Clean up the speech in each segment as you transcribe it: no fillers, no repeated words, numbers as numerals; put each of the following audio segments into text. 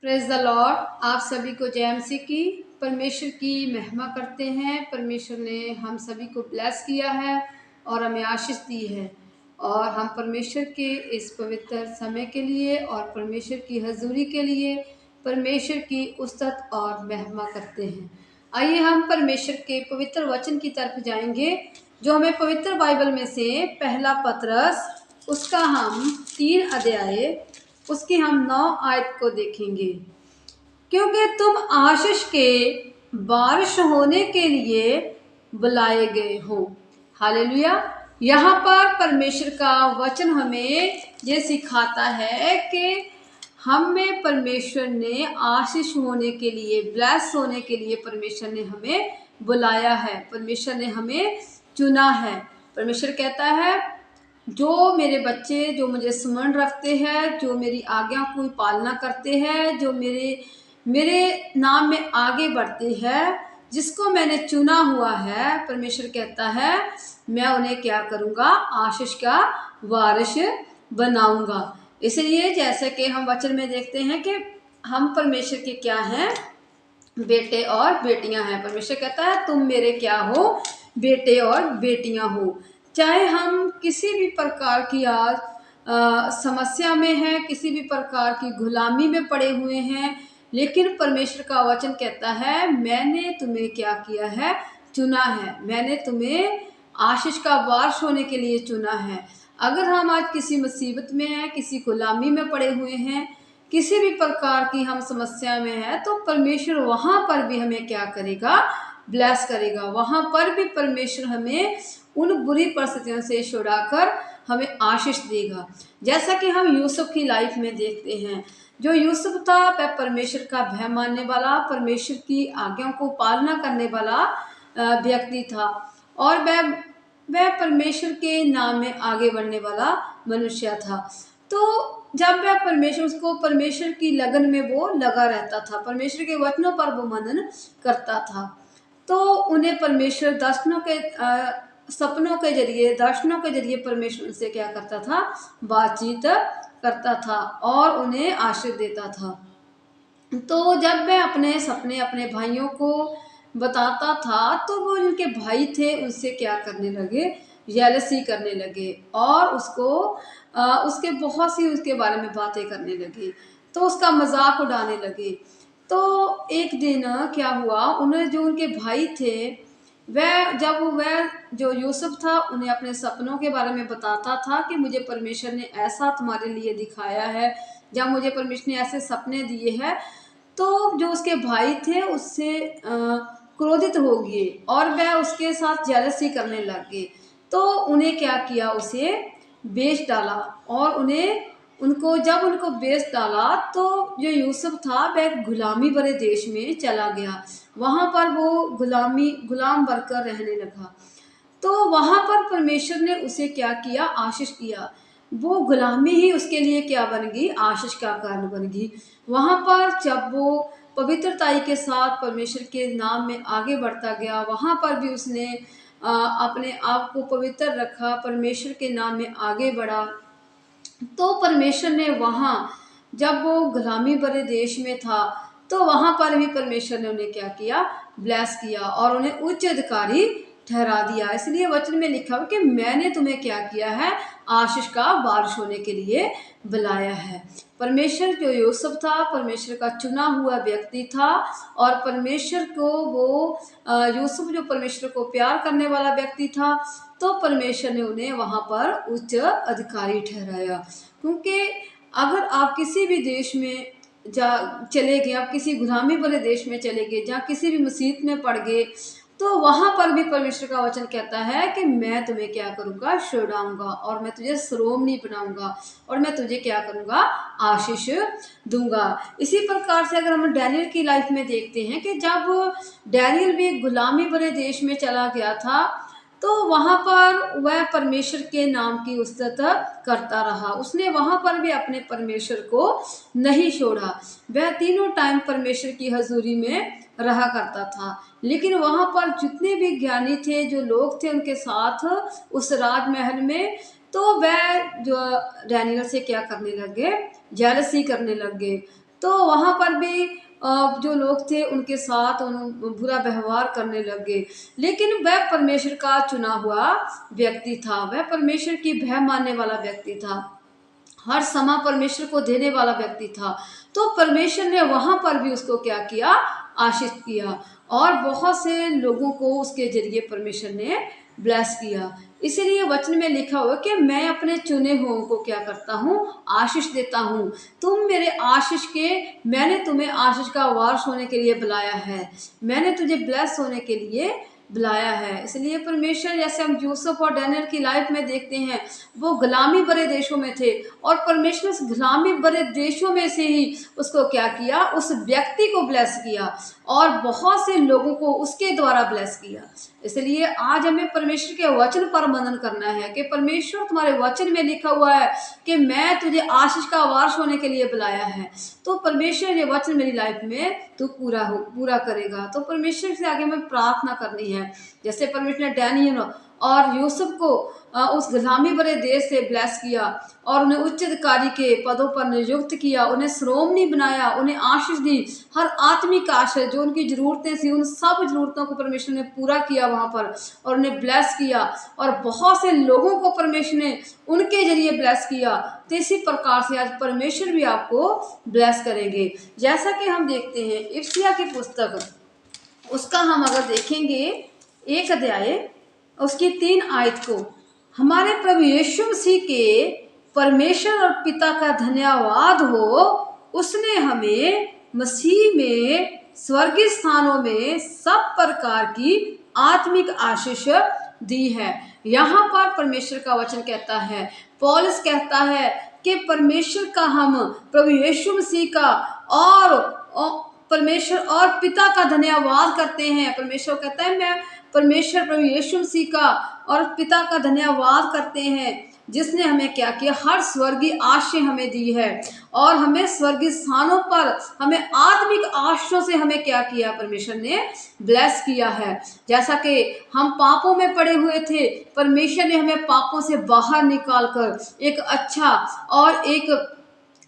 Praise the Lord. आप सभी को जय मसीह की। परमेश्वर की महिमा करते हैं। परमेश्वर ने हम सभी को ब्लेस किया है और हमें आशीष दी है, और हम परमेश्वर के इस पवित्र समय के लिए और परमेश्वर की हजूरी के लिए परमेश्वर की उस्तत और महिमा करते हैं। आइए हम परमेश्वर के पवित्र वचन की तरफ जाएंगे, जो हमें पवित्र बाइबल में से पहला पतरस उसका हम 3 अध्याय उसकी हम 9 आयत को देखेंगे। क्योंकि तुम आशीष के बारिश होने के लिए बुलाए गए हो। हालेलुया। यहाँ पर परमेश्वर का वचन हमें ये सिखाता है कि हमें परमेश्वर ने आशीष होने के लिए, ब्लेस होने के लिए परमेश्वर ने हमें बुलाया है, परमेश्वर ने हमें चुना है। परमेश्वर कहता है, जो मेरे बच्चे जो मुझे स्मरण रखते हैं, जो मेरी आज्ञा की पालना करते हैं, जो मेरे मेरे नाम में आगे बढ़ते हैं, जिसको मैंने चुना हुआ है, परमेश्वर कहता है मैं उन्हें क्या करूँगा, आशीष का वारिस बनाऊंगा। इसलिए जैसे कि हम वचन में देखते हैं कि हम परमेश्वर के क्या हैं, बेटे और बेटियां हैं। परमेश्वर कहता है तुम मेरे क्या हो, बेटे और बेटियां हो। चाहे हम किसी भी प्रकार की आज समस्या में हैं, किसी भी प्रकार की गुलामी में पड़े हुए हैं, लेकिन परमेश्वर का वचन कहता है मैंने तुम्हें क्या किया है, चुना है। मैंने तुम्हें आशीष का वारिस होने के लिए चुना है। अगर हम आज किसी मुसीबत में हैं, किसी गुलामी में पड़े हुए हैं, किसी भी प्रकार की हम समस्या में है, तो परमेश्वर वहां पर भी हमें क्या करेगा, ब्लेस करेगा। वहां पर भी परमेश्वर हमें उन बुरी परिस्थितियों से छुड़ाकर हमें आशीष देगा। जैसा कि हम यूसुफ की लाइफ में देखते हैं, जो यूसुफ था वह परमेश्वर का भय मानने वाला, परमेश्वर की आज्ञा को पालना करने वाला व्यक्ति था, और वह परमेश्वर के नाम में आगे बढ़ने वाला मनुष्य था। तो जब वह परमेश्वर की लगन में वो लगा रहता था, परमेश्वर के वचनों पर वो मनन करता था, तो उन्हें परमेश्वर सपनों के जरिए, दर्शनों के जरिए परमेश्वर से क्या करता था, बातचीत करता था और उन्हें आशीष देता था। तो जब वह अपने सपने अपने भाइयों को बताता था, तो वो उनके भाई थे उनसे क्या करने लगे, जेलसी करने लगे, और उसके बहुत सी उसके बारे में बातें करने लगे, तो उसका मजाक उड़ाने लगे। तो एक दिन क्या हुआ, उन्हें जो उनके भाई थे, वह जो यूसुफ था उन्हें अपने सपनों के बारे में बताता था कि मुझे परमेश्वर ने ऐसा तुम्हारे लिए दिखाया है, जब मुझे परमेश्वर ने ऐसे सपने दिए हैं, तो जो उसके भाई थे उससे क्रोधित हो गए और वह उसके साथ जेलसी करने लग गए। तो उन्हें क्या किया, उसे बेच डाला, और जब उनको बेच डाला, तो जो यूसुफ था वह गुलामी भरे देश में चला गया। वहां पर वो गुलाम बनकर रहने लगा। तो वहां पर परमेश्वर ने उसे क्या किया, आशीष किया। वो गुलामी ही उसके लिए क्या बन गई, आशीष का कारण बन गई। वहां पर जब वो पवित्रताई के साथ परमेश्वर के नाम में आगे बढ़ता गया, वहां पर भी उसने अपने आप को पवित्र रखा, परमेश्वर के नाम में आगे बढ़ा, तो परमेश्वर ने वहां, जब वो गुलामी भरे देश में था, तो वहां पर भी परमेश्वर ने उन्हें क्या किया, ब्लेस किया और उन्हें उच्च अधिकारी ठहरा दिया। इसलिए वचन में लिखा हुआ कि मैंने तुम्हें क्या किया है, आशीष का वारिस होने के लिए बुलाया है। परमेश्वर जो यूसुफ था, परमेश्वर का चुना हुआ व्यक्ति था, और परमेश्वर को यूसुफ जो परमेश्वर को प्यार करने वाला व्यक्ति था, तो परमेश्वर ने उन्हें वहां पर उच्च अधिकारी ठहराया। क्योंकि अगर आप किसी भी देश में चले गए, आप किसी गुलामी वाले देश में चले गए, जहाँ किसी भी मुसीबत में पड़ गए, तो वहां पर भी परमेश्वर का वचन कहता है कि मैं तुम्हें क्या करूंगा, छुड़ाऊंगा, और मैं तुझे श्रोमणी बनाऊंगा, और मैं तुझे क्या करूंगा, आशीष दूंगा। इसी प्रकार से अगर हम डैनियल की लाइफ में देखते हैं कि जब डैनियल भी गुलामी भरे देश में चला गया था, तो वहां पर वह परमेश्वर के नाम की उस्तत करता रहा। उसने वहां पर भी अपने परमेश्वर को नहीं छोड़ा। वह तीनों टाइम परमेश्वर की हजूरी में रहा करता था। लेकिन वहां पर जितने भी ज्ञानी थे, जो लोग थे उनके साथ उस राजमहल में, तो वह जो डैनियल से क्या करने लगे, जेलसी करने लग गए। तो तो वहाँ पर भी जो लोग थे उनके साथ बुरा व्यवहार करने लग गए। लेकिन वह परमेश्वर का चुना हुआ व्यक्ति था, वह परमेश्वर की भय मानने वाला व्यक्ति था, हर समय परमेश्वर को देने वाला व्यक्ति था। तो परमेश्वर ने वहाँ पर भी उसको क्या किया, आशीष किया, और बहुत से लोगों को उसके जरिए परमेश्वर ने ब्लेस किया। इसीलिए वचन में लिखा हुआ कि मैं अपने चुने हुओं को क्या करता हूँ, आशीष देता हूँ। तुम मेरे आशीष के, मैंने तुम्हें आशीष का वारस होने के लिए बुलाया है, मैंने तुझे ब्लेस होने के लिए बुलाया है। इसलिए परमेश्वर, जैसे हम यूसुफ और डैनियल की लाइफ में देखते हैं, वो गुलामी भरे देशों में थे, और परमेश्वर उस गुलामी भरे देशों में से ही उसको क्या किया, उस व्यक्ति को ब्लेस किया, और बहुत से लोगों को उसके द्वारा ब्लेस किया। इसलिए आज हमें परमेश्वर के वचन पर मनन करना है कि परमेश्वर, तुम्हारे वचन में लिखा हुआ है कि मैं तुझे आशीष का वारस होने के लिए बुलाया है। तो परमेश्वर, ये वचन मेरी लाइफ में तू पूरा करेगा। तो परमेश्वर से आगे हमें प्रार्थना करनी है। जैसे परमेश्वर ने डैनियल और यूसुफ को उस गुलामी भरे देश से ब्लेस किया, और उन्हें उच्च अधिकारी के पदों पर नियुक्त किया, उन्हें श्रोमणी बनाया, उन्हें आशीष दी, हर आत्मिक आशीष जो उनकी जरूरतें थी, उन सब जरूरतों को परमेश्वर ने पूरा किया वहाँ पर, और उन्हें ब्लेस किया, और बहुत से लोगों को परमेश्वर ने उनके जरिए ब्लेस किया। तो इसी प्रकार से आज परमेश्वर भी आपको ब्लेस करेंगे। जैसा कि हम देखते हैं इर्मिया की पुस्तक, उसका हम अगर देखेंगे 1 अध्याय उसकी 3 आयत को, हमारे प्रभु यीशु मसीह के परमेश्वर और पिता का धन्यवाद हो, उसने हमें मसीह में स्वर्गीय स्थानों में सब प्रकार की आत्मिक आशीष दी है। यहाँ पर परमेश्वर का वचन कहता है, पौलुस कहता है कि परमेश्वर का, हम प्रभु यीशु मसीह का और परमेश्वर और पिता का धन्यवाद करते हैं। परमेश्वर कहता है, मैं परमेश्वर प्रभु यीशु मसीह का और पिता का धन्यवाद करते हैं, जिसने हमें क्या किया, हर स्वर्गीय आशीष हमें दी है, और हमें स्वर्गीय स्थानों पर, हमें आत्मिक आशीषों से हमें क्या किया, परमेश्वर ने ब्लेस किया है। जैसा कि हम पापों में पड़े हुए थे, परमेश्वर ने हमें पापों से बाहर निकालकर एक अच्छा और एक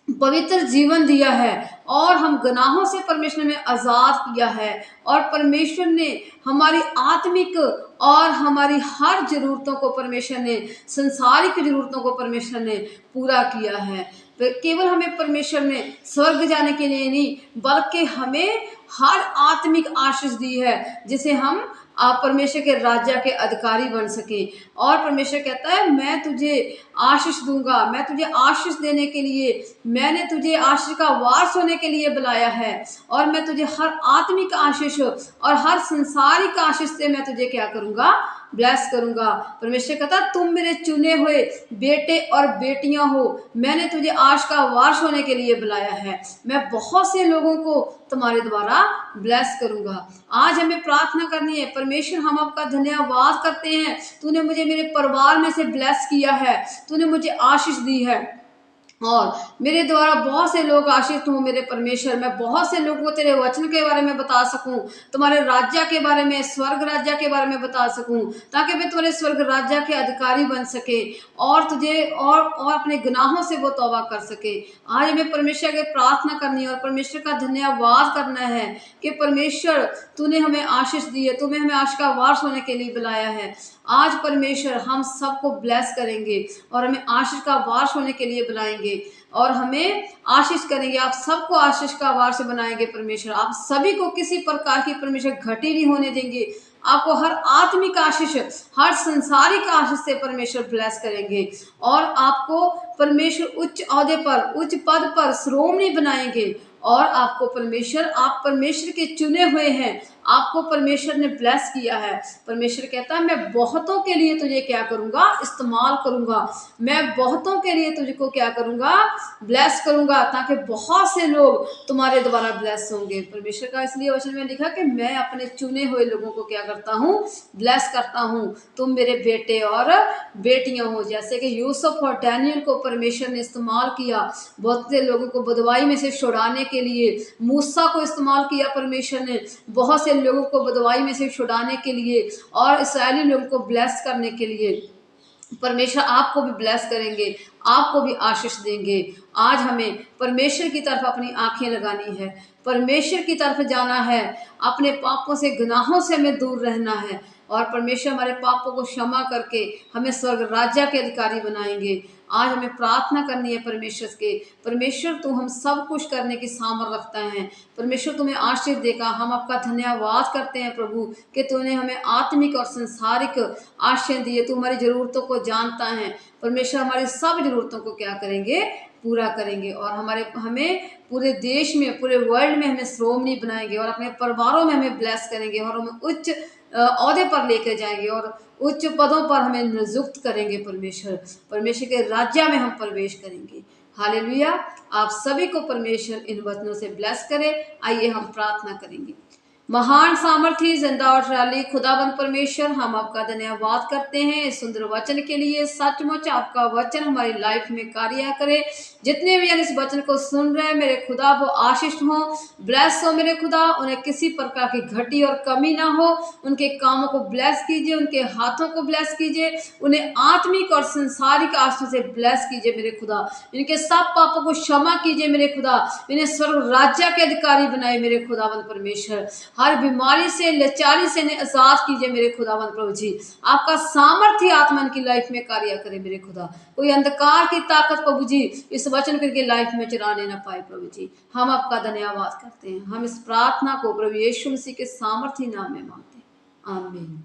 पवित्र जीवन दिया है, और हम गुनाहों से परमेश्वर ने आज़ाद किया है, और परमेश्वर ने हमारी आत्मिक और हमारी हर जरूरतों को, परमेश्वर ने संसारिक जरूरतों को परमेश्वर ने पूरा किया है। तो केवल हमें परमेश्वर ने स्वर्ग जाने के लिए नहीं, बल्कि हमें हर आत्मिक आशीष दी है, जिसे हम परमेश्वर के राज्य के अधिकारी बन सके। और परमेश्वर कहता है, मैं तुझे आशीष दूंगा, मैं तुझे आशीष देने के लिए, मैंने तुझे आशीष का वारस होने के लिए बुलाया है, और मैं तुझे हर आत्मिक आशीष और हर संसारिक आशीष से मैं तुझे क्या करूंगा, ब्लेस करूंगा। परमेश्वर कहता, तुम मेरे चुने हुए बेटे और बेटियां हो, मैंने तुझे आशीष का वारस होने के लिए बुलाया है, मैं बहुत से लोगों को तुम्हारे द्वारा ब्लेस करूंगा। आज हमें प्रार्थना करनी है, परमेश्वर हम आपका धन्यवाद करते हैं, तूने मुझे मेरे परिवार में से ब्लेस किया है, तूने मुझे आशीष दी है, और मेरे द्वारा बहुत से लोग आशीषित हों। मेरे परमेश्वर, मैं बहुत से लोगों को तेरे वचन के बारे में बता सकूं, तुम्हारे राज्य के बारे में, स्वर्ग राज्य के बारे में बता सकूं, ताकि मैं तुम्हारे स्वर्ग राज्य के अधिकारी बन सके, और तुझे और अपने गुनाहों से वो तौबा कर सके। आज हमें परमेश्वर के प्रार्थना करनी है, और परमेश्वर का धन्यवाद करना है कि परमेश्वर तूने हमें आशीष दी है, तूने हमें आशीष का वारस होने के लिए बुलाया है। आज परमेश्वर हम सबको ब्लेस करेंगे, और हमें आशीष का वारस होने के लिए बुलाएंगे, और हमें आशीष करेंगे। आप सबको आशीष का वारस बनाएंगे परमेश्वर, आप सभी को किसी प्रकार की परमेश्वर घटी नहीं होने देंगे। आपको हर आत्मिक आशीष, हर संसारिक आशीष से परमेश्वर ब्लेस करेंगे, और आपको परमेश्वर उच्च ओहदे पर, उच्च पद पर श्रोमणी बनाएंगे, और आपको परमेश्वर, आप परमेश्वर के चुने हुए हैं, आपको परमेश्वर ने ब्लेस किया है। परमेश्वर कहता है, मैं बहुतों के लिए तुझे क्या करूंगा, इस्तेमाल करूंगा, मैं बहुतों के लिए तुझको क्या करूंगा, ब्लेस करूंगा, ताकि बहुत से लोग तुम्हारे द्वारा ब्लेस होंगे। परमेश्वर का इसलिए वचन में लिखा कि मैं अपने चुने हुए लोगों को क्या करता हूँ, ब्लेस करता हूँ। तुम मेरे बेटे और बेटियां हो। जैसे कि यूसुफ और डैनियल को परमेश्वर ने इस्तेमाल किया बहुत से लोगों को बदवाई में से छुड़ाने के लिए, मूसा को इस्तेमाल किया परमेश्वर ने बहुत से लोगों को बदवाई में से छुड़ाने के लिए, और इस्राएली लोगों को ब्लेस करने के लिए। परमेश्वर आपको भी ब्लेस करेंगे, आपको भी आशीष देंगे। आज हमें परमेश्वर की तरफ अपनी आंखें लगानी है, परमेश्वर की तरफ जाना है, अपने पापों से गुनाहों से हमें दूर रहना है और परमेश्वर हमारे पापों को क्षमा करके हमें स्वर्ग राज्य के अधिकारी बनाएंगे। आज हमें प्रार्थना करनी है परमेश्वर के, परमेश्वर तू हम सब कुछ करने की सामर्थ रखता है, परमेश्वर तुम्हें आशीष देगा। हम आपका धन्यवाद करते हैं प्रभु कि तूने हमें आत्मिक और संसारिक आशीष दिए, तू हमारी जरूरतों को जानता है। परमेश्वर हमारी सब जरूरतों को क्या करेंगे, पूरा करेंगे और हमें पूरे देश में, पूरे वर्ल्ड में हमें श्रोमणी बनाएंगे और अपने परिवारों में हमें ब्लेस करेंगे और हमें उच्च ओहदे पर लेकर जाएंगे और उच्च पदों पर हमें नियुक्त करेंगे। परमेश्वर के राज्य में हम प्रवेश करेंगे। हालेलुया। आप सभी को परमेश्वर इन वचनों से ब्लेस करे। आइए हम प्रार्थना करेंगे। महान सामर्थी जिंदा और शक्तिशाली खुदाबंद परमेश्वर, हम आपका धन्यवाद करते हैं इस सुंदर वचन के लिए। सचमुच आपका वचन हमारी लाइफ में कार्य करे। जितने भी इस वचन को सुन रहे हैं मेरे खुदा, वो आशीष हो, ब्लेस हो मेरे खुदा। उन्हें किसी प्रकार की घटी और कमी ना हो। उनके कामों को ब्लेस कीजिए, उनके हाथों को ब्लेस कीजिए, उन्हें आत्मिक और संसारिक आशीष से ब्लेस कीजिए मेरे खुदा। इनके सब पापों को क्षमा कीजिए मेरे खुदा। इन्हें स्वर्ग राज्य के अधिकारी बनाए मेरे खुदावंद परमेश्वर। हर बीमारी से, लाचारी से इन्हें आजाद कीजिए मेरे खुदावंद प्रभु जी। आपका सामर्थ्य आत्मा इनकी लाइफ में कार्य करे मेरे खुदा। कोई अंधकार की ताकत प्रभु जी इस वचन करके लाइफ में चलाने ना पाए प्रभु जी। हम आपका धन्यवाद करते हैं। हम इस प्रार्थना को प्रभु यीशु मसीह के सामर्थ्य नाम में मांगते हैं। आमीन।